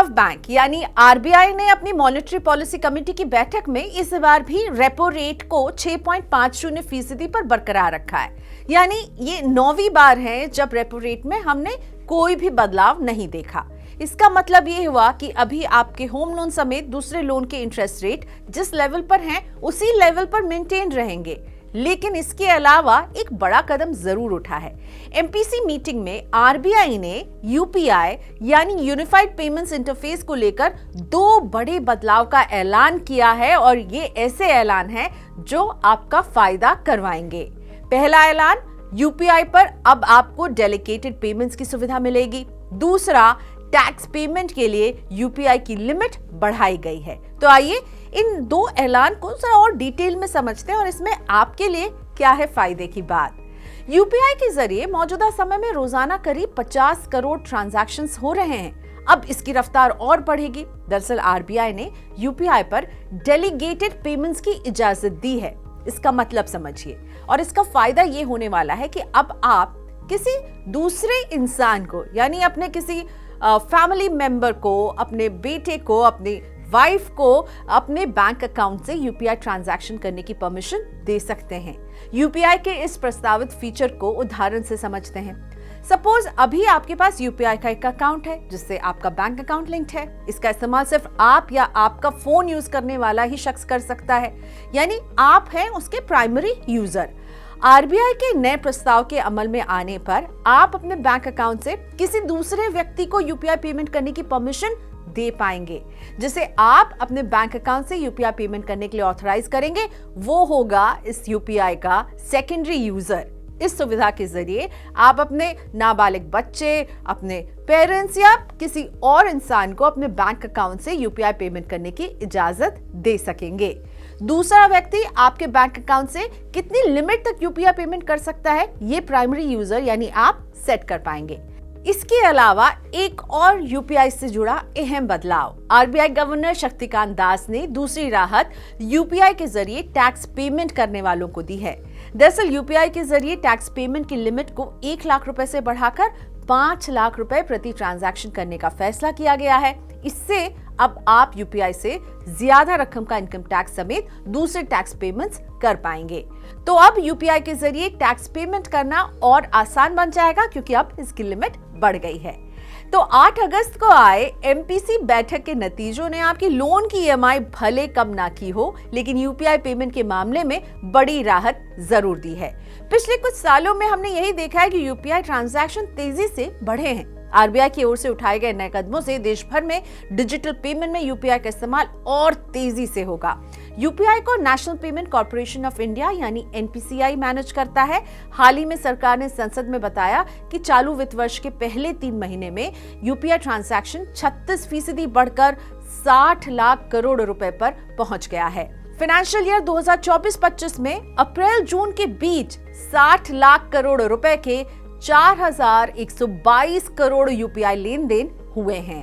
Reserve bank यानी RBI ने अपनी मॉनेटरी पॉलिसी कमेटी की बैठक में इस बार भी रेपो रेट को 6.50% पर बरकरार रखा है। यानी ये 9वीं बार है जब रेपो रेट में हमने कोई भी बदलाव नहीं देखा। इसका मतलब ये हुआ कि अभी आपके होम लोन समेत दूसरे लोन के इंटरेस्ट रेट जिस लेवल पर हैं उसी लेवल पर मेंटेन रहेंगे। लेकिन इसके अलावा एक बड़ा कदम जरूर उठा है। एमपीसी मीटिंग में आरबीआई ने यूपीआई यानी यूनिफाइड पेमेंट्स इंटरफेस को लेकर 2 बड़े बदलाव का ऐलान किया है और ये ऐसे ऐलान हैं जो आपका फायदा करवाएंगे। पहला ऐलान, यूपीआई पर अब आपको डेलीगेटेड पेमेंट्स की सुविधा मिलेगी। दूसरा, टैक्स पेमेंट के लिए यूपीआई की लिमिट बढ़ाई गई है। तो आइए इन 2 ऐलान को जरा और डिटेल में समझते हैं और इसमें आपके लिए क्या है फायदे की बात। यूपीआई के जरिए मौजूदा समय में रोजाना करीब 50 करोड़ ट्रांजैक्शंस हो रहे हैं। अब इसकी रफ्तार और बढ़ेगी। दरअसल आरबीआई ने यूपीआई पर डेलीगेटेड पेमेंट्स की इजाजत दी है। इसका मतलब समझिए, और इसका फायदा ये होने वाला है कि अब आप किसी दूसरे इंसान को यानी अपने किसी फैमिली मेंबर को, अपने बेटे को, अपनी वाइफ को अपने बैंक अकाउंट से यूपीआई ट्रांजैक्शन करने की परमिशन दे सकते हैं। यूपीआई के इस प्रस्तावित फीचर को उदाहरण से समझते हैं। सपोज अभी आपके पास यूपीआई का एक अकाउंट है जिससे आपका बैंक अकाउंट लिंक्ड है। इसका इस्तेमाल सिर्फ आप या आपका फोन यूज करने वाला ही शख्स कर सकता है, यानी आप हैं उसके प्राइमरी यूजर। आरबीआई के नए प्रस्ताव के अमल में आने पर आप अपने बैंक अकाउंट से किसी दूसरे व्यक्ति को यूपीआई पेमेंट करने की परमिशन दे पाएंगे। जिसे आप अपने बैंक अकाउंट से यूपीआई पेमेंट करने के लिए ऑथराइज करेंगे, वो होगा इस यूपीआई का सेकेंडरी यूजर। इस सुविधा के जरिए आप अपने नाबालिग बच्चे, अपने पेरेंट्स या किसी और इंसान को अपने बैंक अकाउंट से यूपीआई पेमेंट करने की इजाजत दे सकेंगे। दूसरा व्यक्ति आपके बैंक अकाउंट से कितनी लिमिट तक यूपीआई पेमेंट कर सकता है, ये प्राइमरी यूजर यानी आप सेट कर पाएंगे। इसके अलावा एक और यूपीआई से जुड़ा अहम बदलाव आरबीआई गवर्नर शक्तिकांत दास ने दूसरी राहत यूपीआई के जरिए टैक्स पेमेंट करने वालों को दी है। दरअसल यूपीआई के जरिए टैक्स पेमेंट की लिमिट को 1 लाख रुपए से बढ़ाकर 5 लाख रुपए प्रति ट्रांजैक्शन करने का फैसला किया गया है। इससे अब आप यूपीआई से ज्यादा रकम का इनकम टैक्स समेत दूसरे टैक्स पेमेंट्स कर पाएंगे। तो अब यूपीआई के जरिए टैक्स पेमेंट करना और आसान बन जाएगा क्योंकि अब इसकी लिमिट बढ़ गई है। तो 8 अगस्त को आए एमपीसी बैठक के नतीजों ने आपकी लोन की ईएमआई भले कम ना की हो, लेकिन यूपीआई पेमेंट के मामले में बड़ी राहत जरूर दी है। पिछले कुछ सालों में हमने यही देखा है कि यूपीआई ट्रांजैक्शन तेजी से बढ़े हैं। आरबीआई की ओर से उठाए गए नए कदमों से देश भर में डिजिटल पेमेंट में यूपीआई का इस्तेमाल और तेजी से होगा। यूपीआई को national payment corporation of India यानी एनपीसीआई मैनेज करता है। हाल ही में सरकार ने संसद में बताया कि चालू वित्त वर्ष के पहले 3 महीने में यूपीआई ट्रांजैक्शन 36% बढ़कर 60 लाख करोड़ रुपए पर पहुंच गया है। फाइनेंशियल ईयर 2024-25 में अप्रैल जून के बीच 60 लाख करोड़ रुपए के 4122 करोड़ यूपीआई लेन देन हुए हैं।